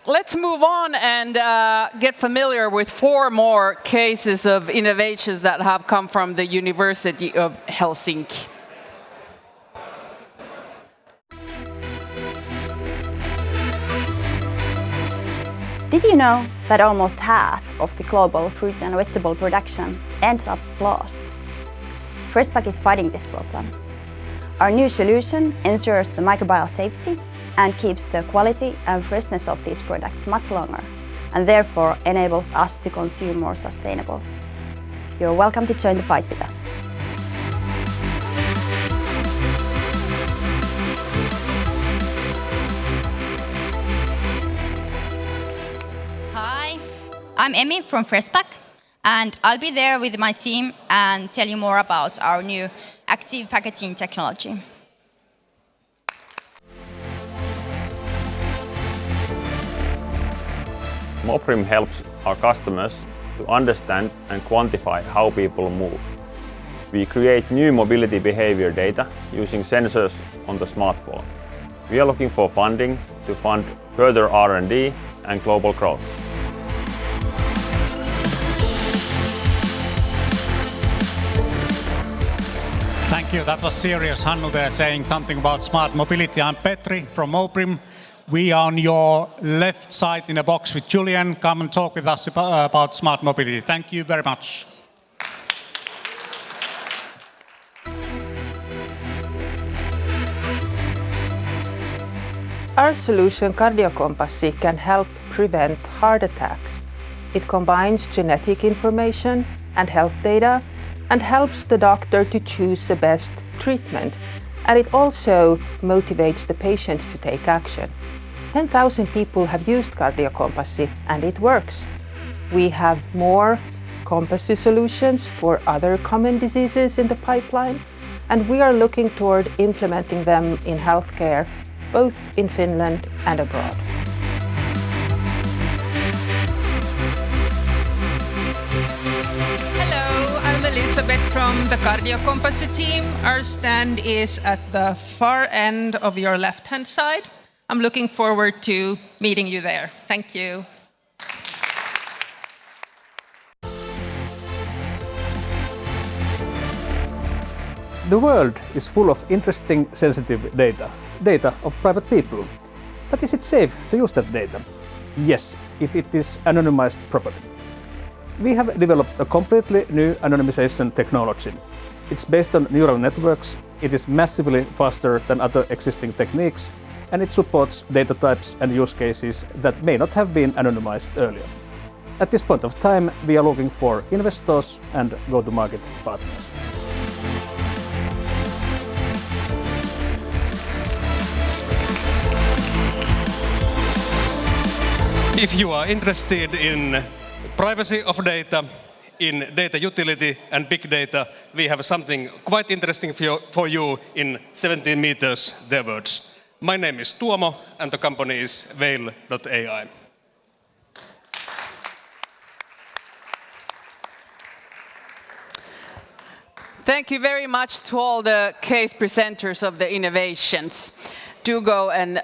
let's move on and get familiar with 4 more cases of innovations that have come from the University of Helsinki. Did you know that almost half of the global fruit and vegetable production ends up lost? Freshpack is fighting this problem. Our new solution ensures the microbial safety and keeps the quality and freshness of these products much longer, and therefore enables us to consume more sustainable. You're welcome to join the fight with us. Hi, I'm Emmy from Freshpack, and I'll be there with my team and tell you more about our new active packaging technology. Moprim helps our customers to understand and quantify how people move. We create new mobility behavior data using sensors on the smartphone. We are looking for funding to fund further R&D and global growth. Thank you. That was serious. Hannu there saying something about smart mobility. I'm Petri from Moprim. We are on your left side in a box with Julian. Come and talk with us about smart mobility. Thank you very much. Our solution KardioKompassi can help prevent heart attacks. It combines genetic information and health data and helps the doctor to choose the best treatment. And it also motivates the patient to take action. 10,000 people have used KardioKompassi and it works. We have more Kompassi solutions for other common diseases in the pipeline, and we are looking toward implementing them in healthcare, both in Finland and abroad. Hello, I'm Elizabeth from the KardioKompassi team. Our stand is at the far end of your left-hand side. I'm looking forward to meeting you there. Thank you. The world is full of interesting sensitive data of private people. But is it safe to use that data? Yes, if it is anonymized properly. We have developed a completely new anonymization technology. It's based on neural networks, it is massively faster than other existing techniques, and it supports data types and use cases that may not have been anonymized earlier. At this point of time, we are looking for investors and go-to-market partners. If you are interested in privacy of data, in data utility and big data, we have something quite interesting for you in 17 meters therewards. My name is Tuomo and the company is Veil.ai. Thank you very much to all the case presenters of the innovations. Do go and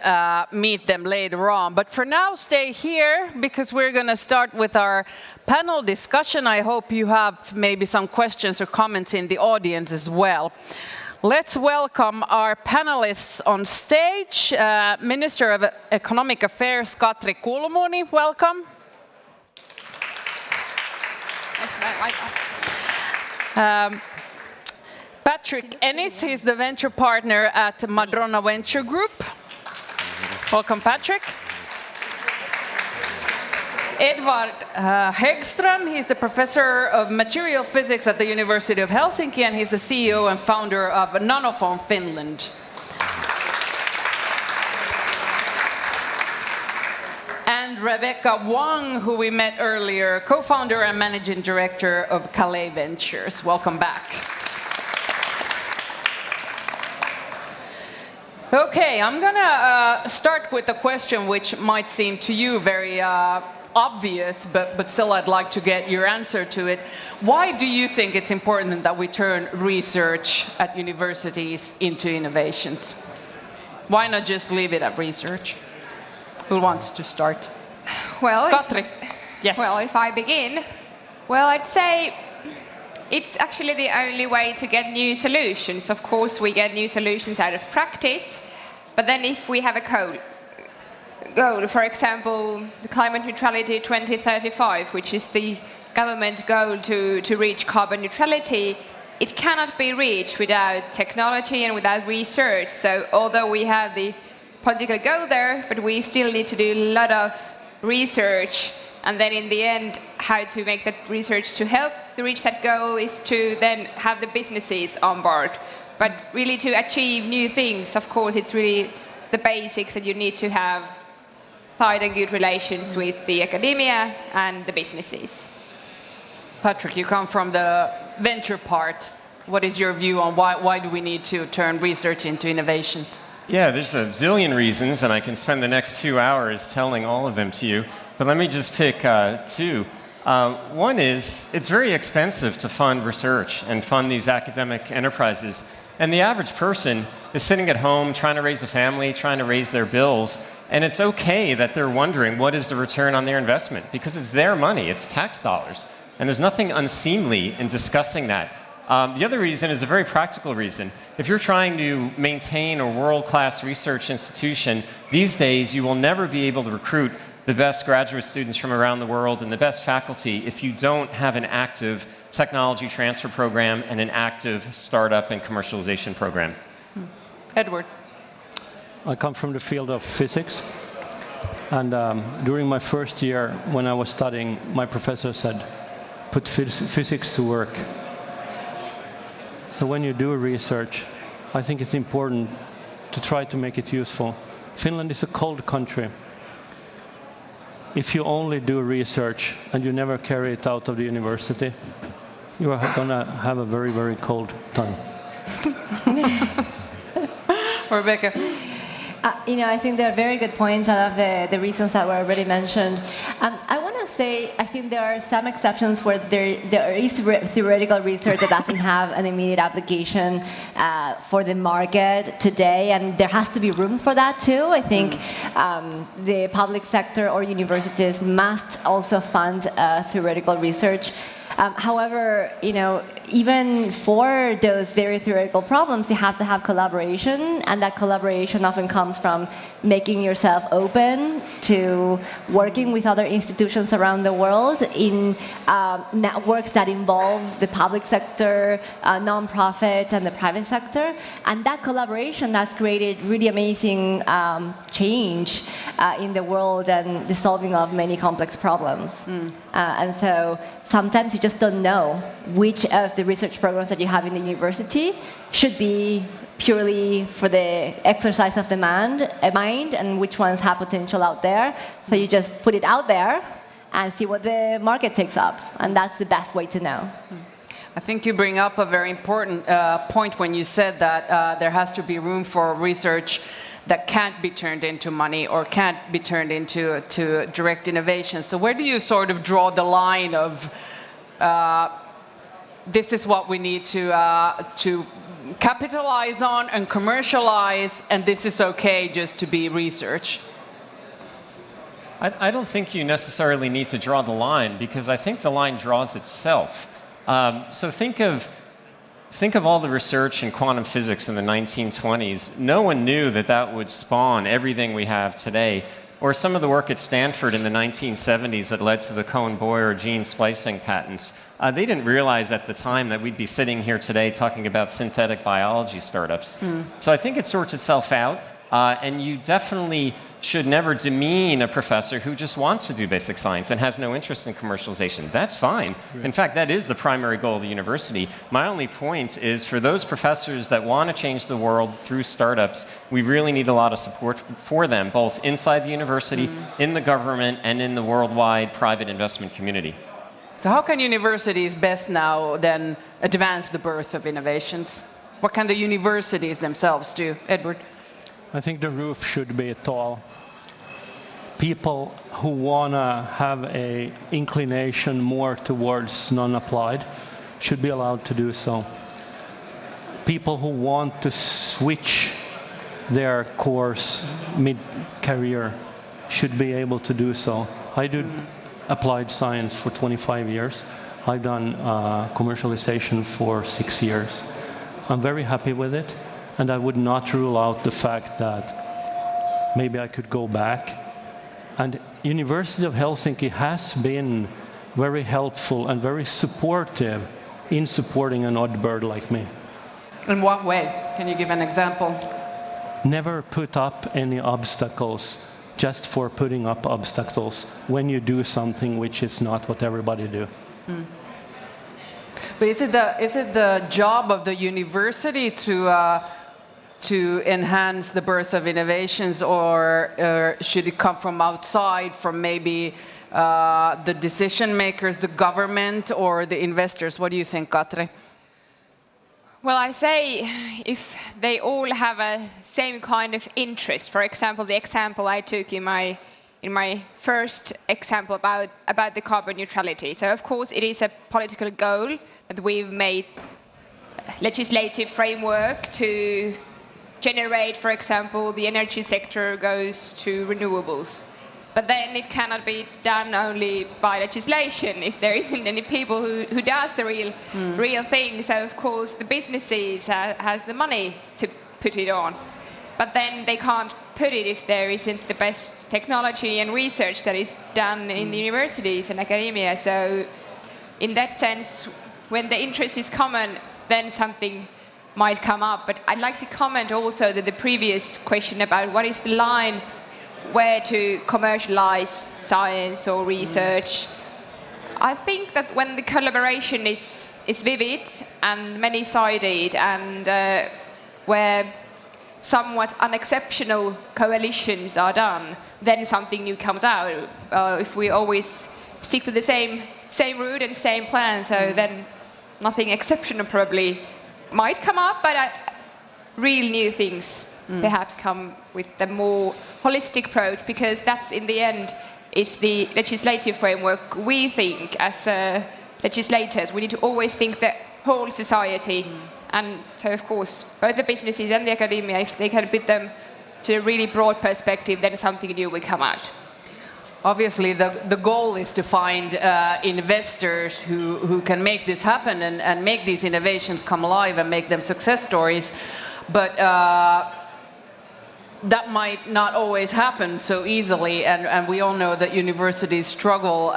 meet them later on. But for now, stay here because we're going to start with our panel discussion. I hope you have maybe some questions or comments in the audience as well. Let's welcome our panelists on stage. Minister of Economic Affairs, Katri Kulmuni, welcome. Patrick Ennis, he's the venture partner at Madrona Venture Group. Welcome, Patrick. Edvard Haeggström, he's the professor of material physics at the University of Helsinki, and he's the CEO and founder of Conform Finland. And Rebeca Hwang, who we met earlier, co-founder and managing director of Calais Ventures. Welcome back. Okay, I'm gonna start with a question which might seem to you very obvious, but still I'd like to get your answer to it. Why do you think it's important that we turn research at universities into innovations? Why not just leave it at research? Who wants to start? Well, Katri. Yes. Well, if I begin, well, I'd say it's actually the only way to get new solutions. Of course, we get new solutions out of practice, but then if we have a goal, for example, the climate neutrality 2035, which is the government goal to reach carbon neutrality, it cannot be reached without technology and without research. So although we have the political goal there, but we still need to do a lot of research. And then in the end, how to make that research to help to reach that goal is to then have the businesses on board. But really to achieve new things, of course, it's really the basics that you need to have tight and good relations with the academia and the businesses. Patrick, you come from the venture part. What is your view on why do we need to turn research into innovations? Yeah, there's a zillion reasons, and I can spend the next 2 hours telling all of them to you. But let me just pick two. One is, it's very expensive to fund research and fund these academic enterprises. And the average person is sitting at home trying to raise a family, trying to raise their bills. And it's okay that they're wondering what is the return on their investment, because it's their money, it's tax dollars. And there's nothing unseemly in discussing that. The other reason is a very practical reason. If you're trying to maintain a world-class research institution, these days you will never be able to recruit the best graduate students from around the world and the best faculty if you don't have an active technology transfer program and an active startup and commercialization program. Edward. I come from the field of physics. And during my first year, when I was studying, my professor said, put physics to work. So when you do research, I think it's important to try to make it useful. Finland is a cold country. If you only do research and you never carry it out of the university, you are going to have a very, very cold time. Rebecca. I think there are very good points out of the reasons that were already mentioned. I want to say, I think there are some exceptions where there is theoretical research that doesn't have an immediate application for the market today, and there has to be room for that too. I think the public sector or universities must also fund theoretical research. However, even for those very theoretical problems, you have to have collaboration, and that collaboration often comes from making yourself open to working with other institutions around the world in networks that involve the public sector, non-profit, and the private sector. And that collaboration has created really amazing change in the world and the solving of many complex problems. And so sometimes you just don't know which of the research programs that you have in the university should be purely for the exercise of the mind and which ones have potential out there. So you just put it out there and see what the market takes up. And that's the best way to know. I think you bring up a very important point when you said that there has to be room for research that can't be turned into money or can't be turned into direct innovation. So where do you sort of draw the line of this is what we need to capitalize on and commercialize, and this is okay just to be research? I don't think you necessarily need to draw the line, because I think the line draws itself. So think of all the research in quantum physics in the 1920s. No one knew that that would spawn everything we have today. Or some of the work at Stanford in the 1970s that led to the Cohen-Boyer gene splicing patents. They didn't realize at the time that we'd be sitting here today talking about synthetic biology startups. So I think it sorts itself out. And you definitely should never demean a professor who just wants to do basic science and has no interest in commercialization. That's fine. In fact, that is the primary goal of the university. My only point is for those professors that want to change the world through startups, we really need a lot of support for them, both inside the university, in the government, and in the worldwide private investment community. So how can universities best now then advance the birth of innovations? What can the universities themselves do? Edward? I think the roof should be tall. People who want to have an inclination more towards non-applied should be allowed to do so. People who want to switch their course mid-career should be able to do so. I did applied science for 25 years. I've done commercialization for 6 years. I'm very happy with it, and I would not rule out the fact that maybe I could go back. And University of Helsinki has been very helpful and very supportive in supporting an odd bird like me. In what way? Can you give an example? Never put up any obstacles just for putting up obstacles when you do something which is not what everybody do. But is it the job of the university to enhance the birth of innovations, or should it come from outside, from maybe the decision makers, the government, or the investors? What do you think, Katri? Well, I say if they all have a same kind of interest. For example, the example I took in my first example about the carbon neutrality. So of course it is a political goal that we've made legislative framework to generate, for example, the energy sector goes to renewables. But then it cannot be done only by legislation if there isn't any people who does the real thing. So of course the businesses has the money to put it on. But then they can't put it if there isn't the best technology and research that is done in the universities and academia. So in that sense, when the interest is common, then something might come up. But I'd like to comment also that the previous question about what is the line where to commercialize science or research. I think that when the collaboration is vivid and many-sided and where somewhat unexceptional coalitions are done, then something new comes out. If we always stick to the same route and same plan, so then nothing exceptional probably might come up, but real new things perhaps come with the more holistic approach, because that's in the end is the legislative framework. We think as legislators, we need to always think the whole society. And so, of course, both the businesses and the academia, if they can put them to a really broad perspective, then something new will come out. Obviously, the goal is to find investors who can make this happen and make these innovations come alive and make them success stories. But that might not always happen so easily, and we all know that universities struggle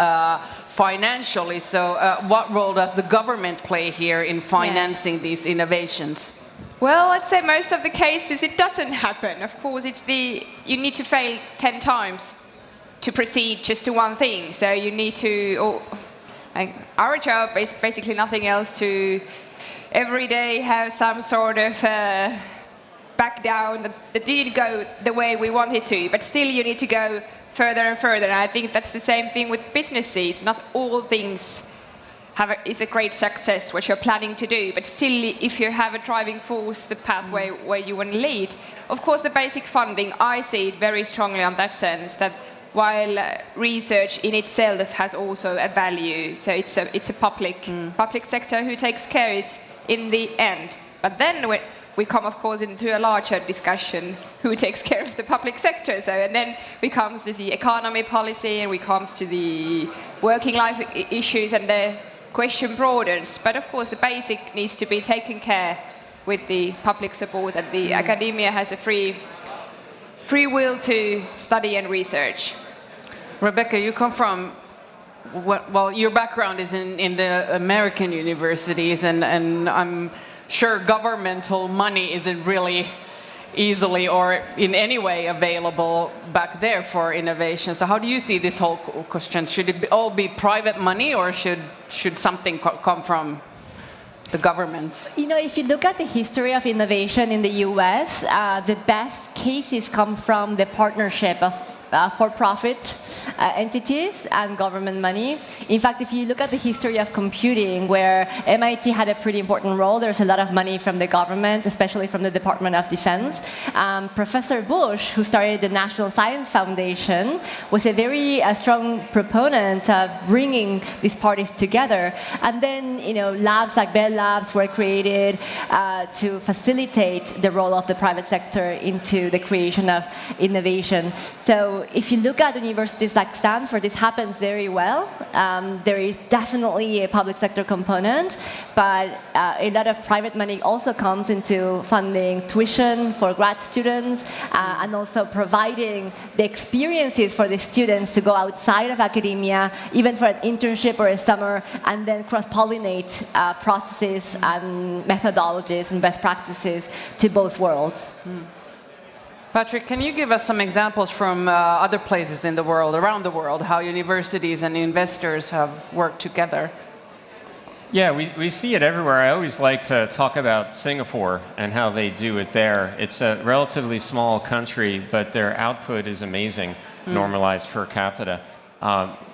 financially. So what role does the government play here in financing these innovations? Well, I'd say most of the cases it doesn't happen. Of course, you need to fail 10 times to proceed just to one thing. So you need to, our job is basically nothing else to every day have some sort of back down that didn't go the way we wanted to, but still you need to go further and further. And I think that's the same thing with businesses. Not all things is a great success, what you're planning to do, but still if you have a driving force, the pathway where you want to lead. Of course, the basic funding, I see it very strongly on that sense, that while research in itself has also a value, so it's a public sector who takes care of it in the end. But then we come, of course, into a larger discussion, who takes care of the public sector. So, and then we come to the economy policy, and we come to the working life issues, and the question broadens. But of course, the basic needs to be taken care with the public support, and the academia has a free will to study and research. Rebeca, you come from, well, your background is in the American universities, and I'm sure governmental money isn't really easily or in any way available back there for innovation. So how do you see this whole question? Should it all be private money, or should something come from the government? You know, if you look at the history of innovation in the US, the best cases come from the partnership of for-profit entities and government money. In fact, if you look at the history of computing, where MIT had a pretty important role, there's a lot of money from the government, especially from the Department of Defense. Professor Bush, who started the National Science Foundation, was a very strong proponent of bringing these parties together. And then, you know, labs like Bell Labs were created to facilitate the role of the private sector into the creation of innovation. So So if you look at universities like Stanford, this happens very well. There is definitely a public sector component, but a lot of private money also comes into funding tuition for grad students and also providing the experiences for the students to go outside of academia, even for an internship or a summer, and then cross-pollinate processes and methodologies and best practices to both worlds. Patrick, can you give us some examples from other places in the world, around the world, how universities and investors have worked together? Yeah, we see it everywhere. I always like to talk about Singapore and how they do it there. It's a relatively small country, but their output is amazing, normalized per capita.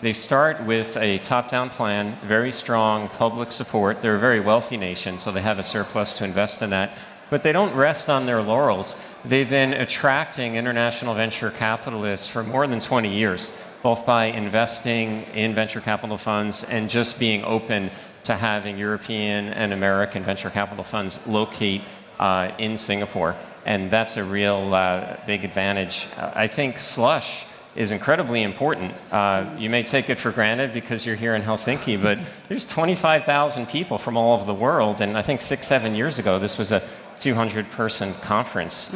They start with a top-down plan, very strong public support. They're a very wealthy nation, so they have a surplus to invest in that. But they don't rest on their laurels. They've been attracting international venture capitalists for more than 20 years, both by investing in venture capital funds and just being open to having European and American venture capital funds locate in Singapore. And that's a real big advantage. I think Slush is incredibly important. You may take it for granted because you're here in Helsinki, but there's 25,000 people from all over the world, and I think 6-7 years ago this was a 200-person conference.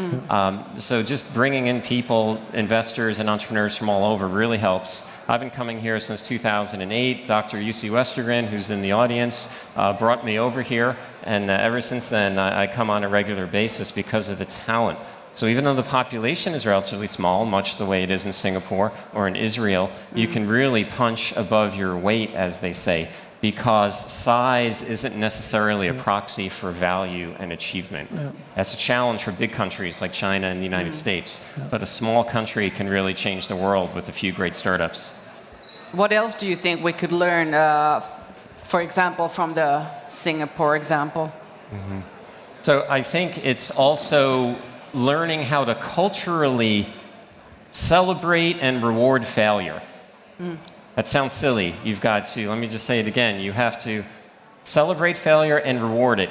So just bringing in people, investors and entrepreneurs from all over really helps. I've been coming here since 2008. Dr. Jussi Westergren, who's in the audience, brought me over here, and ever since then I come on a regular basis because of the talent. So even though the population is relatively small, much the way it is in Singapore or in Israel, you can really punch above your weight, as they say, because size isn't necessarily a proxy for value and achievement. That's a challenge for big countries like China and the United States, but a small country can really change the world with a few great startups. What else do you think we could learn, for example, from the Singapore example? So I think it's also learning how to culturally celebrate and reward failure. That sounds silly. You've got to, let me just say it again, you have to celebrate failure and reward it.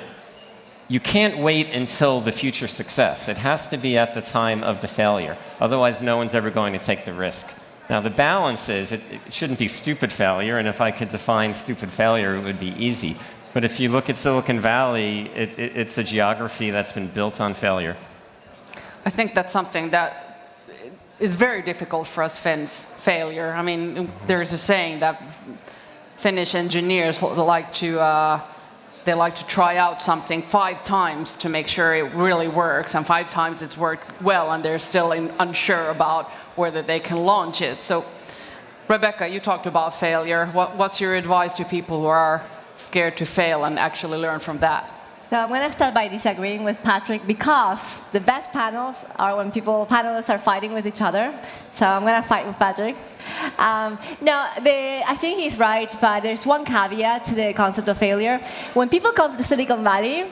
You can't wait until the future success. It has to be at the time of the failure. Otherwise, no one's ever going to take the risk. Now, the balance is, it shouldn't be stupid failure, and if I could define stupid failure, it would be easy. But if you look at Silicon Valley, it's a geography that's been built on failure. I think that's something that is very difficult for us Finns, failure. I mean, there's a saying that Finnish engineers like to try out something 5 times to make sure it really works, and 5 times it's worked well, and they're still unsure about whether they can launch it. So, Rebeca, you talked about failure. What's your advice to people who are scared to fail and actually learn from that? So I'm going to start by disagreeing with Patrick, because the best panels are when panelists are fighting with each other. So I'm going to fight with Patrick. I think he's right, but there's one caveat to the concept of failure. When people come to Silicon Valley,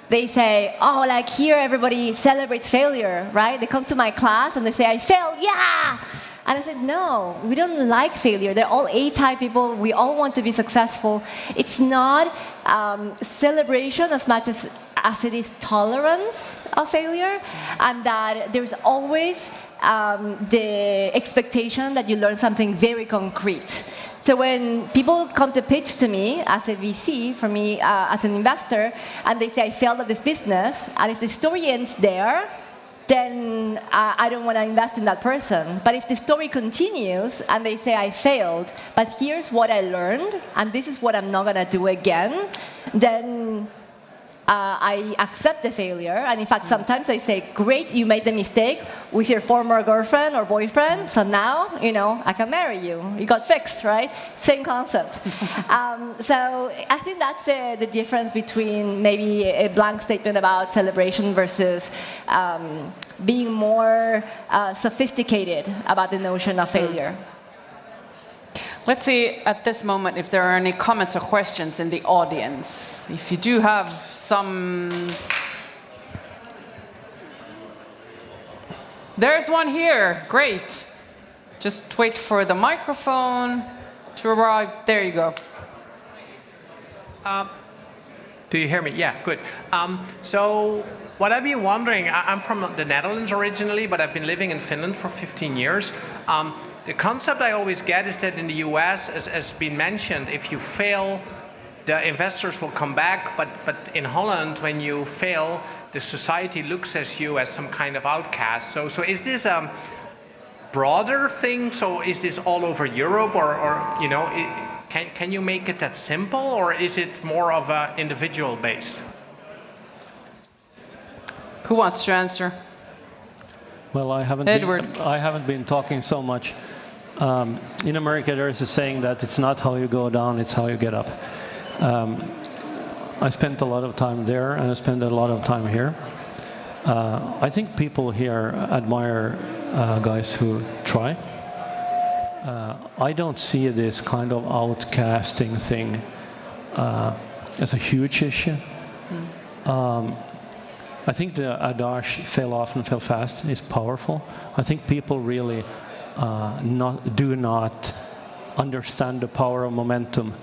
they say, oh, like here everybody celebrates failure, right? They come to my class and they say, I failed, yeah! And I said, no, we don't like failure. They're all A-type people. We all want to be successful. It's not celebration as much as it is tolerance of failure, and that there's always the expectation that you learn something very concrete. So when people come to pitch to me as a VC, for me as an investor, and they say, I failed at this business, and if the story ends there, then I don't want to invest in that person. But if the story continues and they say, I failed, but here's what I learned, and this is what I'm not going to do again, then I accept the failure. And in fact, sometimes I say, great, you made the mistake with your former girlfriend or boyfriend, so now, I can marry you. You got fixed, right? Same concept. So I think that's the difference between maybe a blank statement about celebration versus being more sophisticated about the notion of failure. Let's see at this moment if there are any comments or questions in the audience. If you do have some... There's one here. Great. Just wait for the microphone to arrive. There you go. Do you hear me? Yeah, good. So what I've been wondering, I'm from the Netherlands originally, but I've been living in Finland for 15 years. The concept I always get is that in the US, as has been mentioned, if you fail, the investors will come back, but in Holland, when you fail, the society looks at you as some kind of outcast. So is this a broader thing? So is this all over Europe, or you know, can you make it that simple, or is it more of a individual based? Who wants to answer? Well, I haven't been talking so much. In America, there is a saying that it's not how you go down, it's how you get up. I spent a lot of time there, and I spent a lot of time here. I think people here admire guys who try. I don't see this kind of outcasting thing as a huge issue. I think the adage fail often, fail fast is powerful. I think people really do not understand the power of momentum,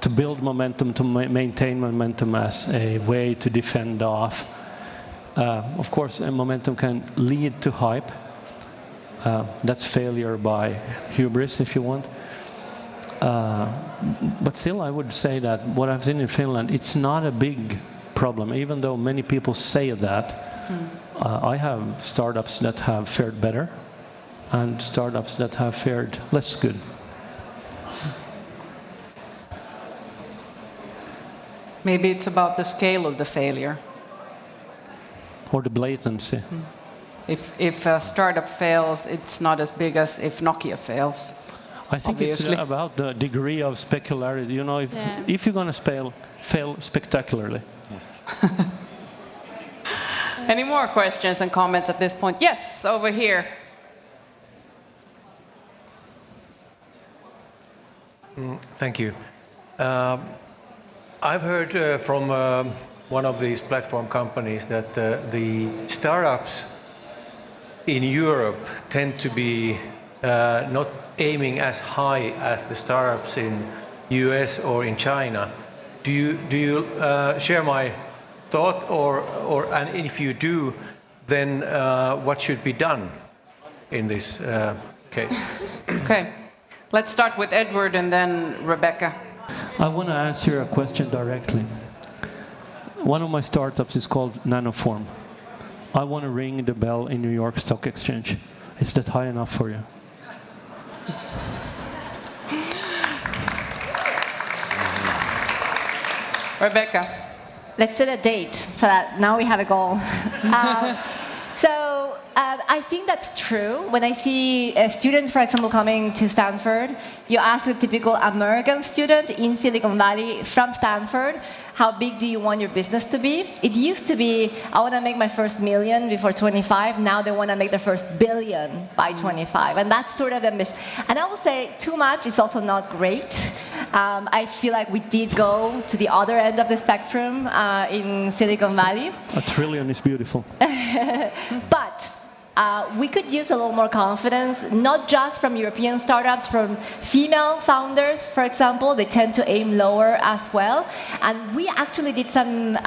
to build momentum, to maintain momentum as a way to defend off. Of course, momentum can lead to hype. That's failure by hubris, if you want. But still, I would say that what I've seen in Finland, it's not a big problem, even though many people say that. I have startups that have fared better and startups that have fared less good. Maybe it's about the scale of the failure. Or the blatancy. If a startup fails, it's not as big as if Nokia fails. I think obviously. It's about the degree of specularity. You know, if you're going to fail spectacularly. Any more questions and comments at this point? Yes, over here. Thank you. I've heard from one of these platform companies that the startups in Europe tend to be not aiming as high as the startups in US or in China. Do you share my thought, and if you do, then what should be done in this case? Okay, let's start with Edward and then Rebeca. I want to answer a question directly. One of my startups is called Nanoform. I want to ring the bell in New York Stock Exchange. Is that high enough for you? Rebeca. Let's set a date so that now we have a goal. I think that's true. When I see students, for example, coming to Stanford, you ask a typical American student in Silicon Valley from Stanford, how big do you want your business to be? It used to be, I want to make my first million before 25. Now they want to make their first billion by 25. And that's sort of the mission. And I will say too much is also not great. I feel like we did go to the other end of the spectrum in Silicon Valley. A trillion is beautiful. But we could use a little more confidence, not just from European startups, from female founders, for example. They tend to aim lower as well. And we actually did some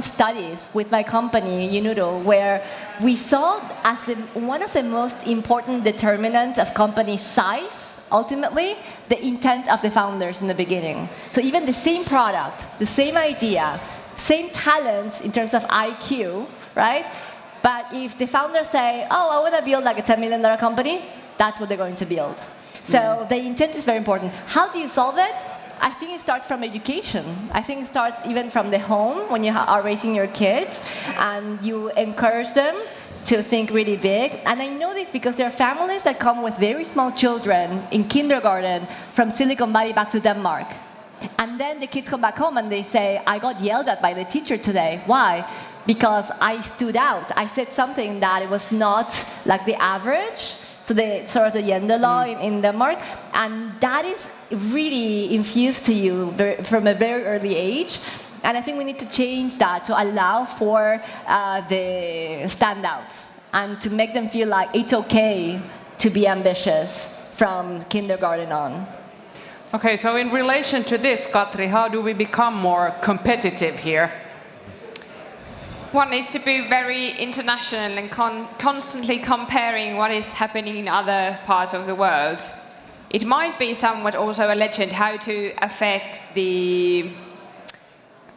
studies with my company, Unoodle, where we saw as one of the most important determinants of company size, ultimately, the intent of the founders in the beginning. So even the same product, the same idea, same talent in terms of IQ, right? But if the founders say, oh, I want to build like a $10 million company, that's what they're going to build. So the intent is very important. How do you solve it? I think it starts from education. I think it starts even from the home when you are raising your kids and you encourage them to think really big. And I know this because there are families that come with very small children in kindergarten from Silicon Valley back to Denmark. And then the kids come back home and they say, I got yelled at by the teacher today. Why? Because I stood out. I said something that it was not like the average. So the sort of the gender law in Denmark. And that is really infused to you from a very early age. And I think we need to change that to allow for the standouts and to make them feel like it's okay to be ambitious from kindergarten on. Okay, so in relation to this, Katri, how do we become more competitive here? One needs to be very international and constantly comparing what is happening in other parts of the world. It might be somewhat also a legend how to affect the,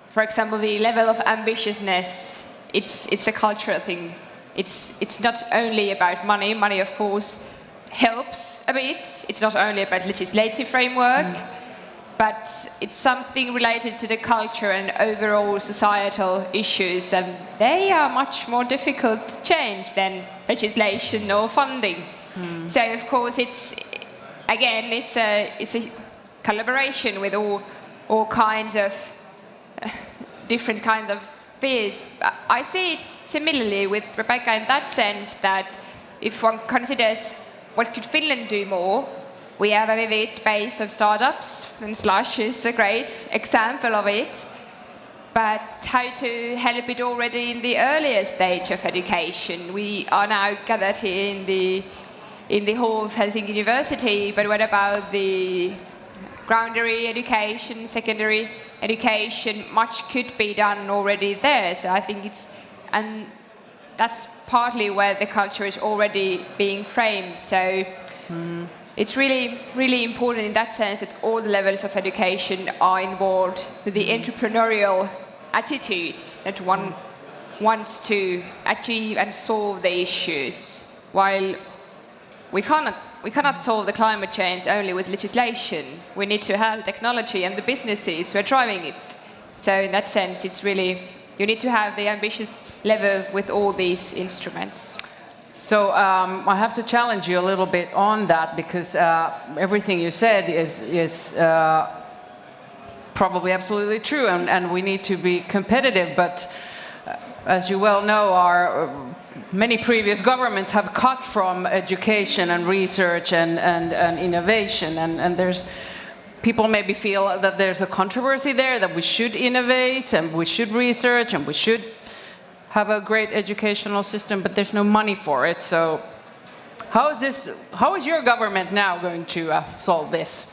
for example, the level of ambitiousness. It's a cultural thing. It's not only about money. Money, of course, helps a bit. It's not only about legislative framework, but it's something related to the culture and overall societal issues, and they are much more difficult to change than legislation or funding. So, of course, it's a collaboration with all kinds of different kinds of spheres. I see it similarly with Rebeca in that sense that if one considers what could Finland do more, we have a vivid base of startups, and Slush is a great example of it. But how to help it already in the earlier stage of education? We are now gathered here in the hall of Helsinki University, but what about the groundary education, secondary education? Much could be done already there. So I think and that's partly where the culture is already being framed. So it's really, really important in that sense that all the levels of education are involved with the entrepreneurial attitude that one wants to achieve and solve the issues. While we cannot solve the climate change only with legislation. We need to have the technology and the businesses who are driving it. So in that sense, it's really, you need to have the ambitious level with all these instruments. So I have to challenge you a little bit on that, because everything you said is probably absolutely true, and we need to be competitive. But as you well know, many previous governments have cut from education and research and innovation, and there's people maybe feel that there's a controversy there, that we should innovate and we should research and we should have a great educational system, but there's no money for it. So how is your government now going to solve this?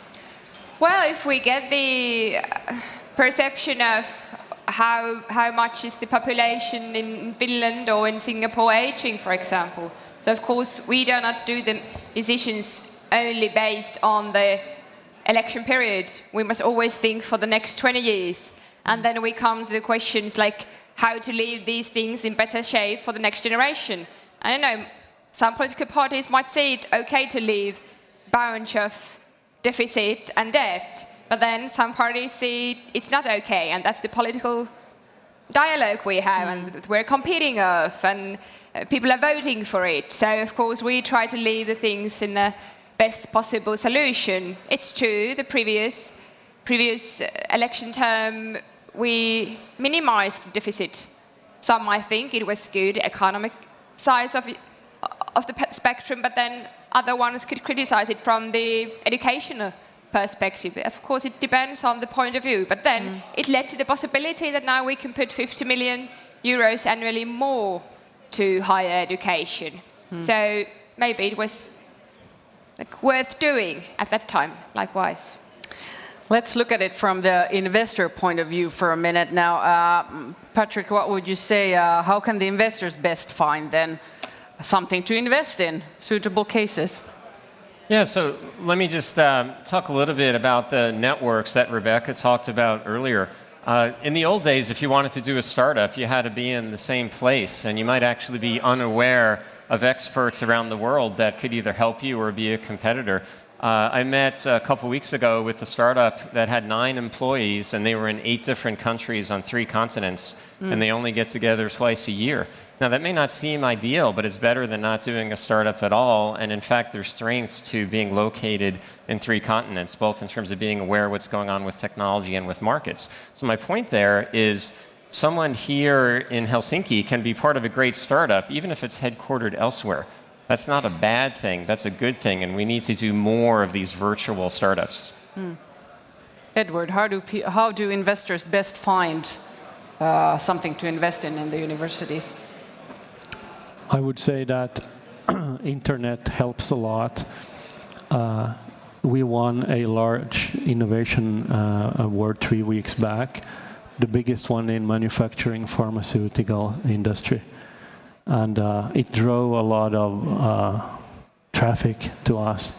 Well, if we get the perception of how much is the population in Finland or in Singapore aging, for example. So of course we do not do the decisions only based on the election period. We must always think for the next 20 years. And then we come to the questions like how to leave these things in better shape for the next generation. I don't know, some political parties might see it okay to leave a bunch of deficit and debt. But then some parties see it's not okay, and that's the political dialogue we have, and we're competing of, and people are voting for it. So, of course, we try to leave the things in the best possible solution. It's true, the previous election term, we minimized the deficit. Some might think it was good economic size of the spectrum, but then other ones could criticize it from the educational perspective. Of course, it depends on the point of view, but then it led to the possibility that now we can put 50 million euros annually more to higher education. So maybe it was worth doing at that time, likewise. Let's look at it from the investor point of view for a minute now. Patrick, what would you say, how can the investors best find then something to invest in, suitable cases? Yeah, so let me just talk a little bit about the networks that Rebeca talked about earlier. In the old days, if you wanted to do a startup, you had to be in the same place, and you might actually be unaware of experts around the world that could either help you or be a competitor. I met a couple weeks ago with a startup that had 9 employees, and they were in 8 different countries on 3 continents, and they only get together twice a year. Now, that may not seem ideal, but it's better than not doing a startup at all. And in fact, there's strengths to being located in 3 continents, both in terms of being aware of what's going on with technology and with markets. So my point there is someone here in Helsinki can be part of a great startup, even if it's headquartered elsewhere. That's not a bad thing. That's a good thing. And we need to do more of these virtual startups. Edward, how do investors best find something to invest in the universities? I would say that internet helps a lot. we won a large innovation award 3 weeks back, the biggest one in manufacturing pharmaceutical industry. And it drove a lot of traffic to us,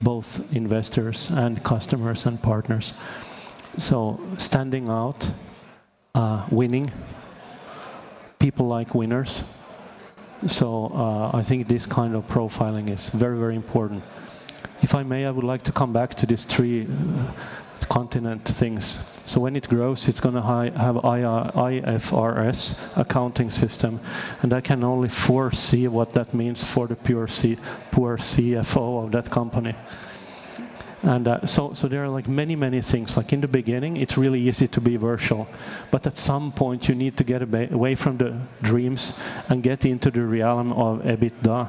both investors and customers and partners. So standing out, winning, people like winners. So I think this kind of profiling is very, very important. If I may, I would like to come back to these 3 continent things. So when it grows, it's going to have IFRS accounting system, and I can only foresee what that means for the poor CFO of that company. And so there are like many things. Like in the beginning, it's really easy to be virtual, but at some point you need to get away from the dreams and get into the realm of EBITDA.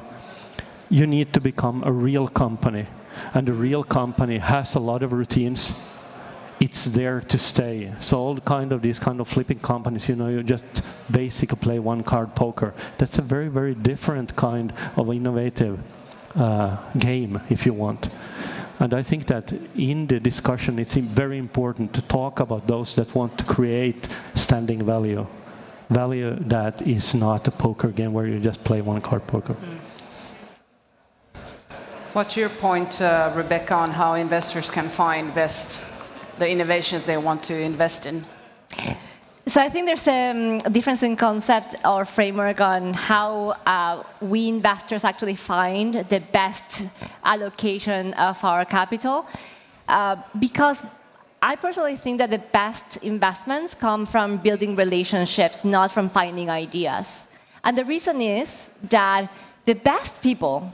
You need to become a real company, and the real company has a lot of routines. It's there to stay. So all these kind of flipping companies, you just basically play one-card poker. That's a very, very different kind of innovative game, if you want. And I think that in the discussion, it's very important to talk about those that want to create standing value. Value that is not a poker game where you just play one-card poker. What's your point, Rebeca, on how investors can find the innovations they want to invest in? So I think there's a difference in concept or framework on how we investors actually find the best allocation of our capital. Because I personally think that the best investments come from building relationships, not from finding ideas. And the reason is that the best people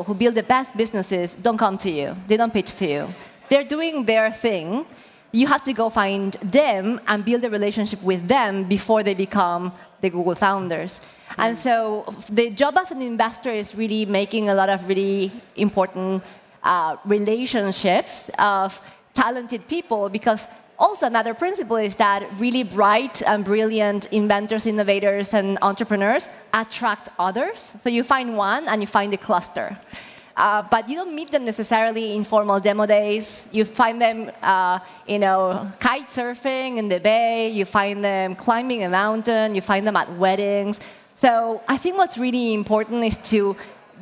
who build the best businesses don't come to you. They don't pitch to you. They're doing their thing. You have to go find them and build a relationship with them before they become the Google founders. And so the job as an investor is really making a lot of really important relationships of talented people, because also another principle is that really bright and brilliant inventors, innovators, and entrepreneurs attract others. So you find one and you find a cluster. But you don't meet them necessarily in formal demo days. You find them, kite surfing in the bay. You find them climbing a mountain. You find them at weddings. So I think what's really important is to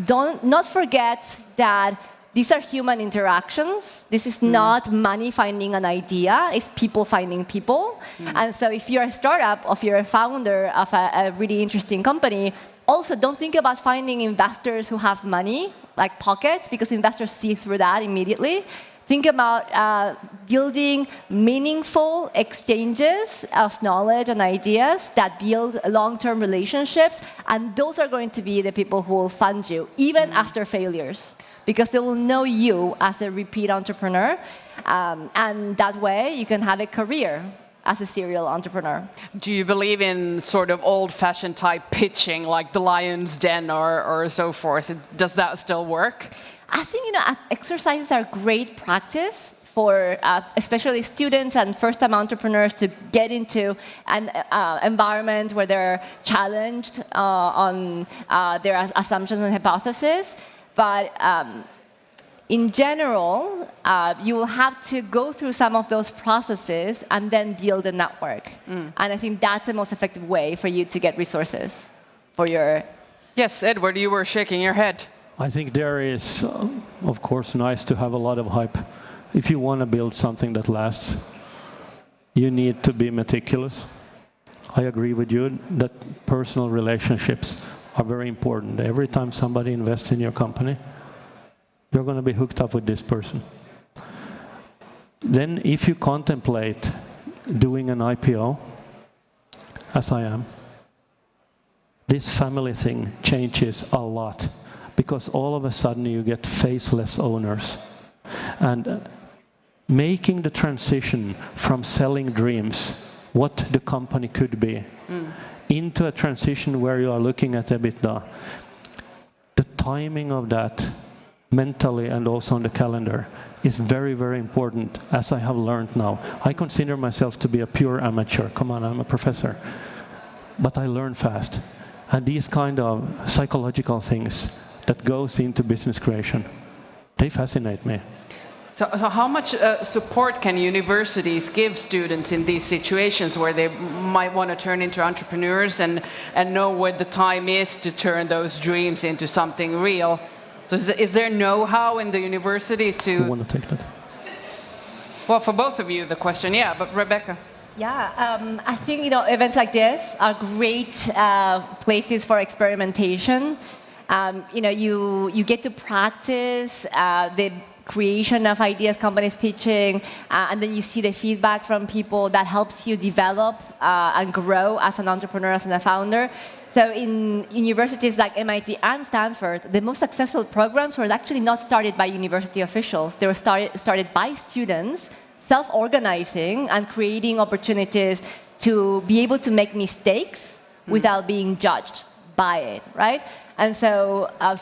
not forget that these are human interactions. This is not money finding an idea. It's people finding people. And so if you're a startup, or if you're a founder of a really interesting company, also don't think about finding investors who have money, like pockets, because investors see through that immediately. Think about building meaningful exchanges of knowledge and ideas that build long-term relationships, and those are going to be the people who will fund you, even after failures, because they will know you as a repeat entrepreneur, and that way you can have a career as a serial entrepreneur. Do you believe in sort of old-fashioned type pitching, like the Lion's Den or so forth? Does that still work? I think as exercises are great practice for especially students and first-time entrepreneurs to get into an environment where they're challenged on their assumptions and hypotheses. But in general, you will have to go through some of those processes and then build a network. And I think that's the most effective way for you to get resources for your... Yes, Edward, you were shaking your head. I think there is, of course, nice to have a lot of hype. If you want to build something that lasts, you need to be meticulous. I agree with you that personal relationships are very important. Every time somebody invests in your company, you're going to be hooked up with this person. Then if you contemplate doing an IPO, as I am, this family thing changes a lot, because all of a sudden you get faceless owners. And making the transition from selling dreams, what the company could be, into a transition where you are looking at EBITDA, the timing of that mentally and also on the calendar is very, very important, as I have learned now. I consider myself to be a pure amateur. Come on, I'm a professor. But I learn fast. And these kind of psychological things that goes into business creation, they fascinate me. So how much support can universities give students in these situations where they might want to turn into entrepreneurs and know where the time is to turn those dreams into something real? So is there know-how in the university to... Who want to take that? Well, for both of you, the question, yeah, but Rebeca. Yeah, I think events like this are great places for experimentation. You get to practice the creation of ideas, companies pitching, and then you see the feedback from people that helps you develop and grow as an entrepreneur, as a founder. So in universities like MIT and Stanford, the most successful programs were actually not started by university officials. They were started by students, self-organizing and creating opportunities to be able to make mistakes without being judged by it, right? And so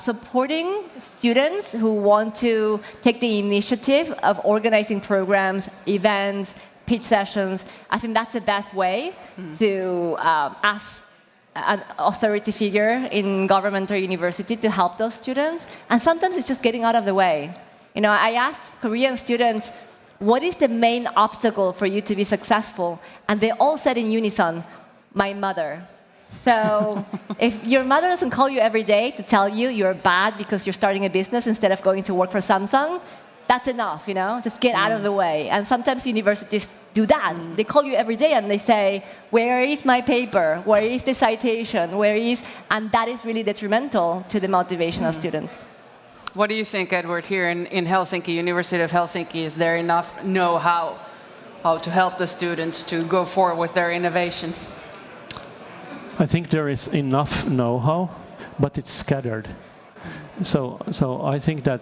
supporting students who want to take the initiative of organizing programs, events, pitch sessions, I think that's the best way to ask an authority figure in government or university to help those students. And sometimes it's just getting out of the way. I asked Korean students, what is the main obstacle for you to be successful? And they all said in unison, my mother. So if your mother doesn't call you every day to tell you you're bad because you're starting a business instead of going to work for Samsung, that's enough, just get out of the way. And sometimes universities do that. They call you every day and they say, where is my paper? Where is the citation? And that is really detrimental to the motivation of students. What do you think, Edward, here in Helsinki, University of Helsinki? Is there enough know-how to help the students to go forward with their innovations? I think there is enough know-how, but it's scattered. So I think that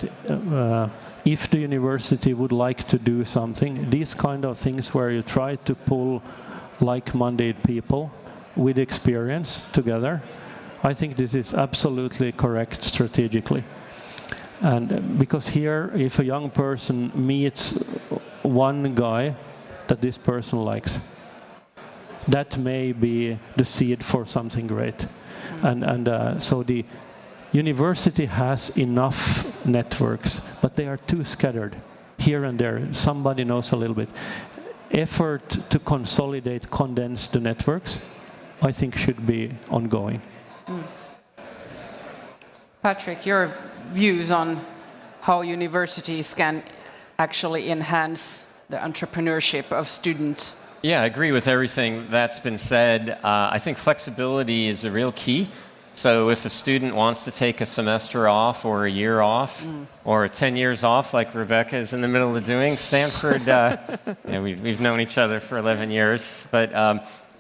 if the university would like to do something, these kind of things where you try to pull like-minded people with experience together, I think this is absolutely correct strategically. And because here, if a young person meets one guy that this person likes, that may be the seed for something great. So the university has enough networks, but they are too scattered here and there. Somebody knows a little bit. Effort to consolidate, condense the networks, I think should be ongoing. Patrick, your views on how universities can actually enhance the entrepreneurship of students? Yeah, I agree with everything that's been said. I think flexibility is a real key. So if a student wants to take a semester off or a year off or 10 years off, like Rebeca is in the middle of doing, Stanford, we've known each other for 11 years, but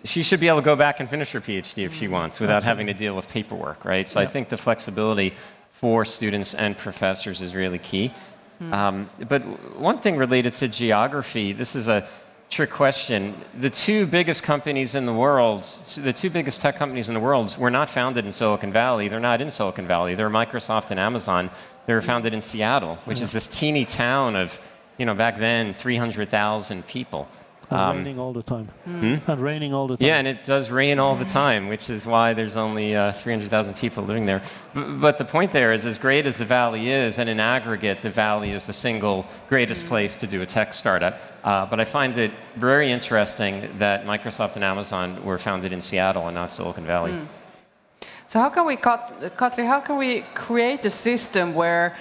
she should be able to go back and finish her PhD if she wants without having to deal with paperwork, right? So I think the flexibility for students and professors is really key. But one thing related to geography, this is a trick question. The two biggest companies in the world, the two biggest tech companies in the world were not founded in Silicon Valley. They're not in Silicon Valley. They're Microsoft and Amazon. They were founded in Seattle, which is this teeny town of, back then, 300,000 people. Raining all the time. And raining all the time. Yeah, and it does rain all the time, which is why there's only 300,000 people living there. But the point there is, as great as the Valley is, and in aggregate, the Valley is the single greatest place to do a tech startup. But I find it very interesting that Microsoft and Amazon were founded in Seattle and not Silicon Valley. So how can we, Katri, how can we create a system where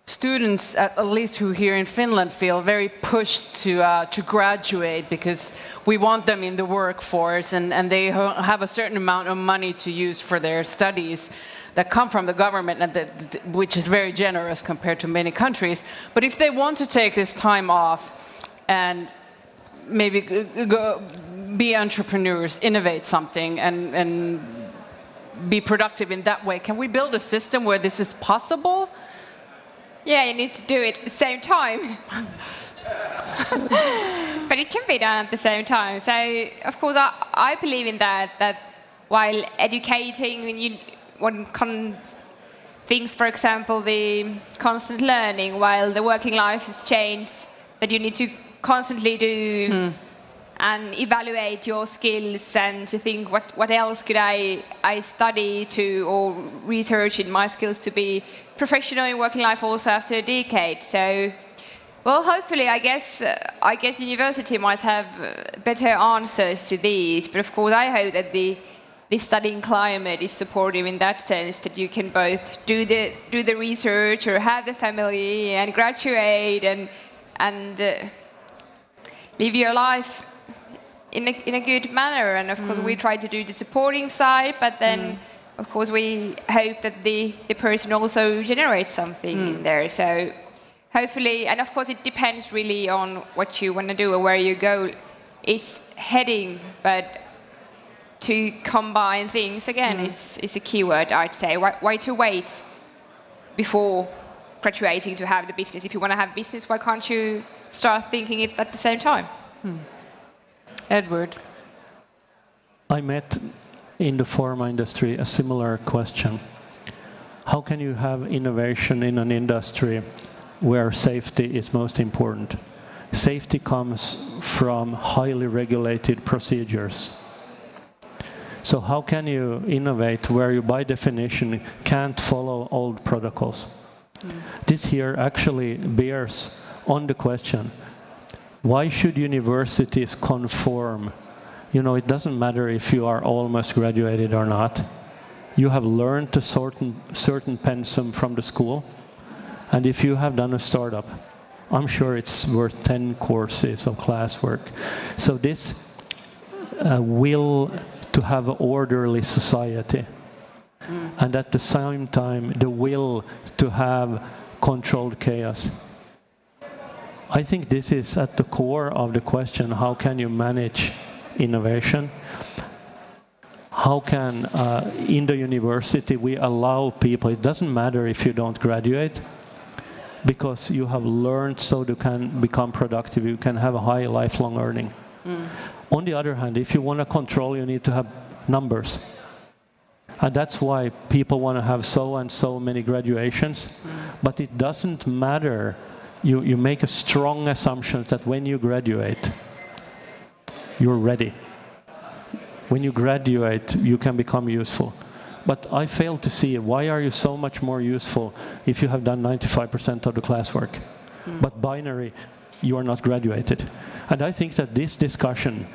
students, at least who here in Finland, feel very pushed to graduate because we want them in the workforce and they have a certain amount of money to use for their studies that come from the government, and which is very generous compared to many countries. But if they want to take this time off and maybe go be entrepreneurs, innovate something, and be productive in that way, can we build a system where this is possible? Yeah, you need to do it at the same time. But it can be done at the same time. So, of course, I believe in that while educating, things, for example, the constant learning, while the working life has changed, that you need to constantly do and evaluate your skills and to think what else could I study to or research in my skills to be professional in working life also after a decade. So, well, hopefully, I guess university might have better answers to these. But of course, I hope that the studying climate is supportive in that sense that you can both do the research or have the family and graduate and live your life in a good manner. And of course, we try to do the supporting side, but then, of course, we hope that the person also generates something in there. So hopefully, and of course, it depends really on what you want to do or where your goal is heading. But to combine things again is a key word, I'd say. Why to wait before graduating to have the business? If you want to have business, why can't you start thinking it at the same time? Edward. I met in the pharma industry a similar question. How can you have innovation in an industry where safety is most important? Safety comes from highly regulated procedures. So how can you innovate where you, by definition, can't follow old protocols? This here actually bears on the question, why should universities conform? You know, it doesn't matter if you are almost graduated or not. You have learned a certain pensum from the school, and if you have done a startup, I'm sure it's worth 10 courses of classwork. So this will to have an orderly society, and at the same time, the will to have controlled chaos. I think this is at the core of the question, how can you manage innovation? How can, in the university, we allow people, it doesn't matter if you don't graduate, because you have learned so you can become productive, you can have a high lifelong learning. On the other hand, if you want to control, you need to have numbers. And that's why people want to have so and so many graduations. But it doesn't matter. You make a strong assumption that when you graduate, you're ready. When you graduate, you can become useful. But I fail to see why are you so much more useful if you have done 95% of the classwork. But binary, you are not graduated. And I think that this discussion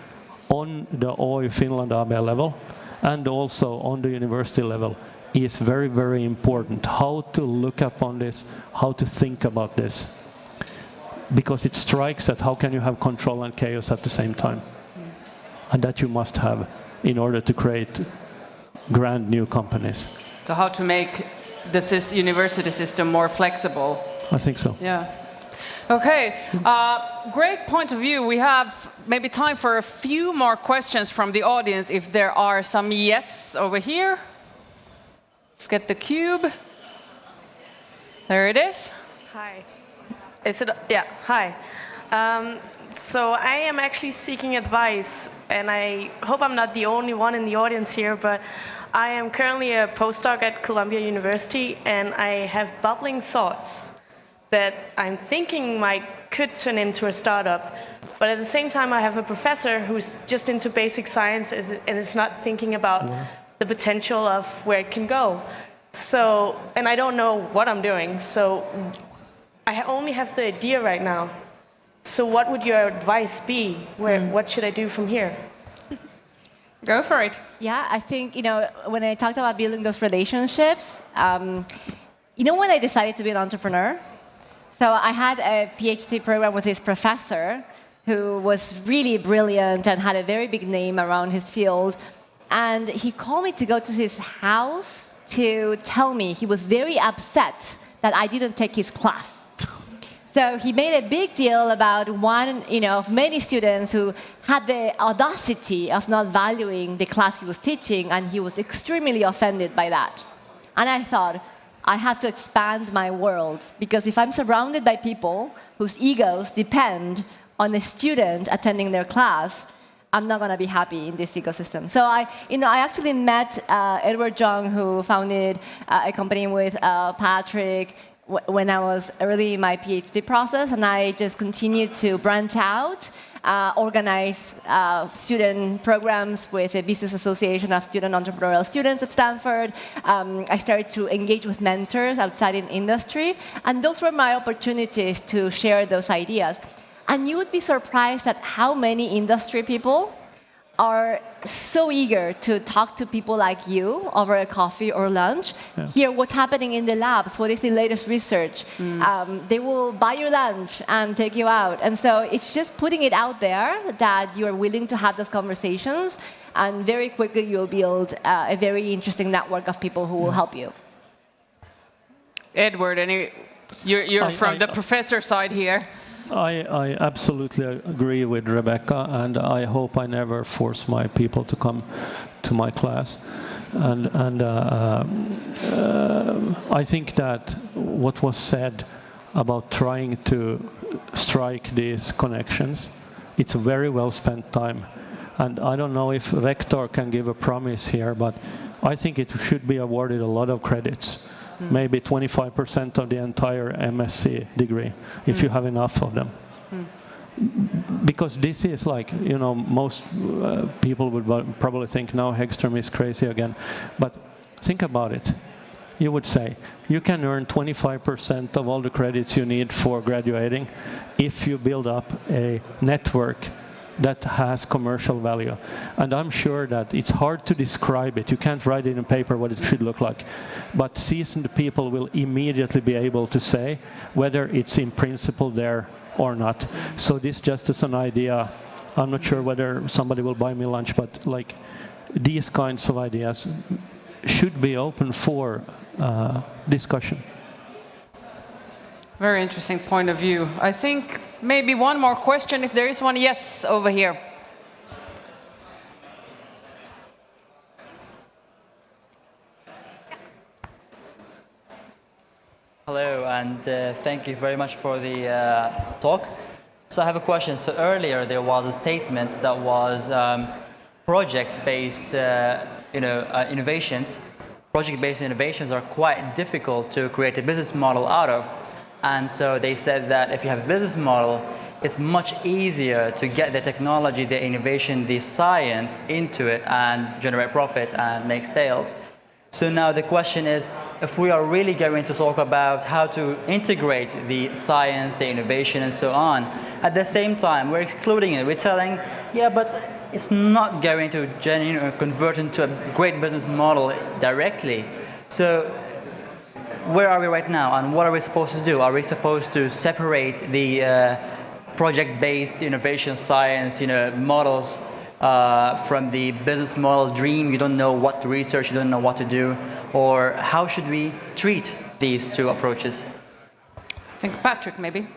on the OY Finland AB level and also on the university level is very, very important. How to look upon this, how to think about this. Because it strikes at how can you have control and chaos at the same time. And that you must have in order to create grand new companies. So how to make the university system more flexible? I think so. Yeah. Okay, great point of view. We have maybe time for a few more questions from the audience, if there are some. Yes, over here. Let's get the cube. There it is. Hi. Is it? Yeah, hi. So I am actually seeking advice, and I hope I'm not the only one in the audience here, but I am currently a postdoc at Columbia University, and I have bubbling thoughts that I'm thinking could turn into a startup. But at the same time, I have a professor who's just into basic science and is not thinking about the potential of where it can go. So, and I don't know what I'm doing, so I only have the idea right now. So what would your advice be? What should I do from here? Go for it. Yeah, I think, when I talked about building those relationships, when I decided to be an entrepreneur, so I had a PhD program with this professor who was really brilliant and had a very big name around his field. And he called me to go to his house to tell me he was very upset that I didn't take his class. So he made a big deal about one, of many students who had the audacity of not valuing the class he was teaching, and he was extremely offended by that. And I thought, I have to expand my world, because if I'm surrounded by people whose egos depend on a student attending their class, I'm not going to be happy in this ecosystem. So I actually met Edward Jung, who founded a company with Patrick. when I was early in my PhD process, and I just continued to branch out, organize student programs with a business association of student entrepreneurial students at Stanford. I started to engage with mentors outside in industry, and those were my opportunities to share those ideas. And you would be surprised at how many industry people are so eager to talk to people like you over a coffee or lunch, hear what's happening in the labs, what is the latest research. They will buy your lunch and take you out. And so it's just putting it out there that you're willing to have those conversations, and very quickly you'll build a very interesting network of people who will help you. Edward, you're from the professor side here. I absolutely agree with Rebecca, and I hope I never force my people to come to my class. And I think that what was said about trying to strike these connections, it's very well spent time. And I don't know if Vector can give a promise here, but I think it should be awarded a lot of credits. Maybe 25% of the entire MSc degree, if you have enough of them. Because this is like, you know, most people would probably think now Haeggström is crazy again. But think about it. You would say, you can earn 25% of all the credits you need for graduating if you build up a network that has commercial value. And I'm sure that it's hard to describe it. You can't write it in paper what it should look like. But seasoned people will immediately be able to say whether it's in principle there or not. So this just is an idea. I'm not sure whether somebody will buy me lunch, but like these kinds of ideas should be open for discussion. Very interesting point of view. I think maybe one more question, if there is one. Yes, over here. Hello, and thank you very much for the talk. So I have a question. So earlier there was a statement that was project-based innovations. Project-based innovations are quite difficult to create a business model out of. And so they said that if you have a business model, it's much easier to get the technology, the innovation, the science into it and generate profit and make sales. So now the question is, if we are really going to talk about how to integrate the science, the innovation, and so on, at the same time, we're excluding it. We're telling, yeah, but it's not going to convert into a great business model directly. So where are we right now, and what are we supposed to do? Are we supposed to separate the project-based innovation science, models from the business model dream? You don't know what to research, you don't know what to do, or how should we treat these two approaches? I think Patrick, maybe.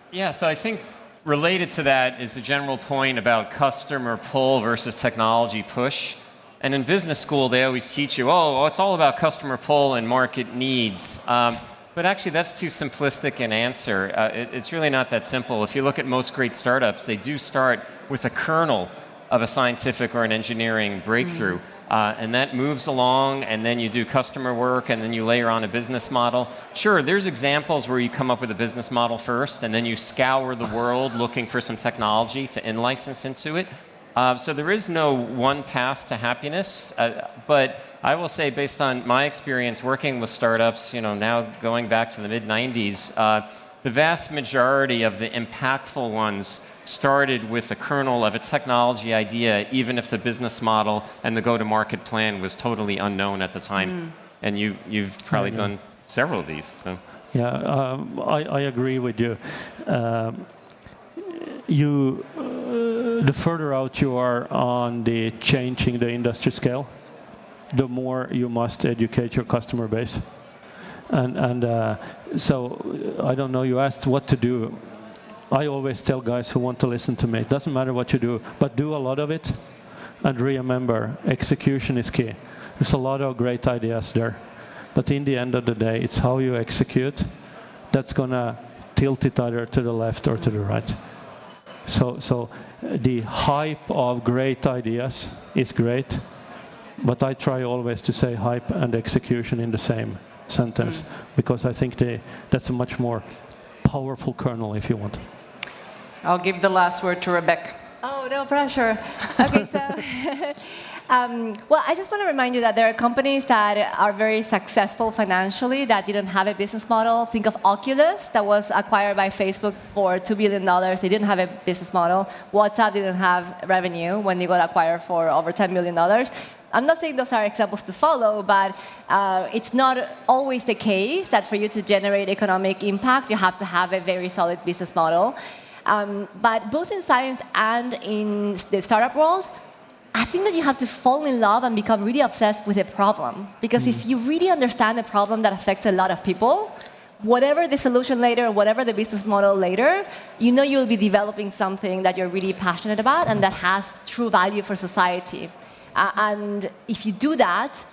Yeah, so I think related to that is the general point about customer pull versus technology push. And in business school, they always teach you, oh, it's all about customer pull and market needs. But actually, that's too simplistic an answer. It's really not that simple. If you look at most great startups, they do start with a kernel of a scientific or an engineering breakthrough. And that moves along, and then you do customer work, and then you layer on a business model. Sure, there's examples where you come up with a business model first, and then you scour the world looking for some technology to in-license into it. So there is no one path to happiness, but I will say, based on my experience working with startups, now going back to the mid-90s, the vast majority of the impactful ones started with a kernel of a technology idea, even if the business model and the go-to-market plan was totally unknown at the time. And you've probably done several of these. So. Yeah, I agree with you. The further out you are on the changing the industry scale, the more you must educate your customer base. And so, I don't know, you asked what to do. I always tell guys who want to listen to me, it doesn't matter what you do, but do a lot of it. And remember, execution is key. There's a lot of great ideas there. But in the end of the day, it's how you execute that's going to tilt it either to the left or to the right. So the hype of great ideas is great, but I try always to say hype and execution in the same sentence, because I think that's a much more powerful kernel, if you want. I'll give the last word to Rebeca. Oh, no pressure. Okay, so, well, I just want to remind you that there are companies that are very successful financially that didn't have a business model. Think of Oculus, that was acquired by Facebook for $2 billion. They didn't have a business model. WhatsApp didn't have revenue when they got acquired for over $10 million. I'm not saying those are examples to follow, but it's not always the case that for you to generate economic impact, you have to have a very solid business model. But both in science and in the startup world, I think that you have to fall in love and become really obsessed with a problem. Because if you really understand a problem that affects a lot of people, whatever the solution later, whatever the business model later, you know you'll be developing something that you're really passionate about and that has true value for society. And if you do that,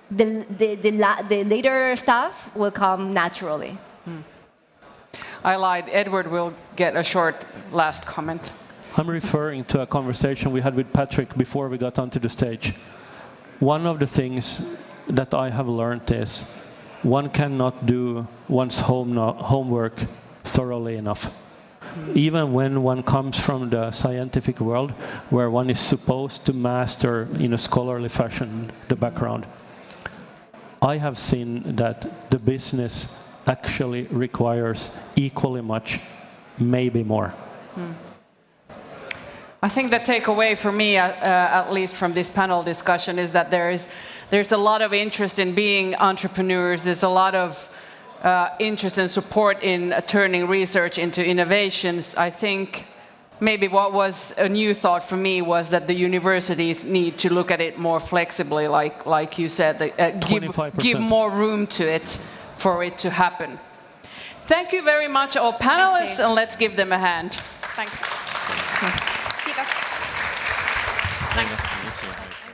the later stuff will come naturally. I lied. Edward will get a short last comment. I'm referring to a conversation we had with Patrick before we got onto the stage. One of the things that I have learned is one cannot do one's homework thoroughly enough. Even when one comes from the scientific world, where one is supposed to master in a scholarly fashion the background, I have seen that the business actually requires equally much, maybe more. I think the takeaway for me, at least from this panel discussion, is that there's a lot of interest in being entrepreneurs. There's a lot of interest and support in turning research into innovations. I think maybe what was a new thought for me was that the universities need to look at it more flexibly, like you said, give more room to it for it to happen. Thank you very much, all panelists, and let's give them a hand. Thanks. Nice to meet you.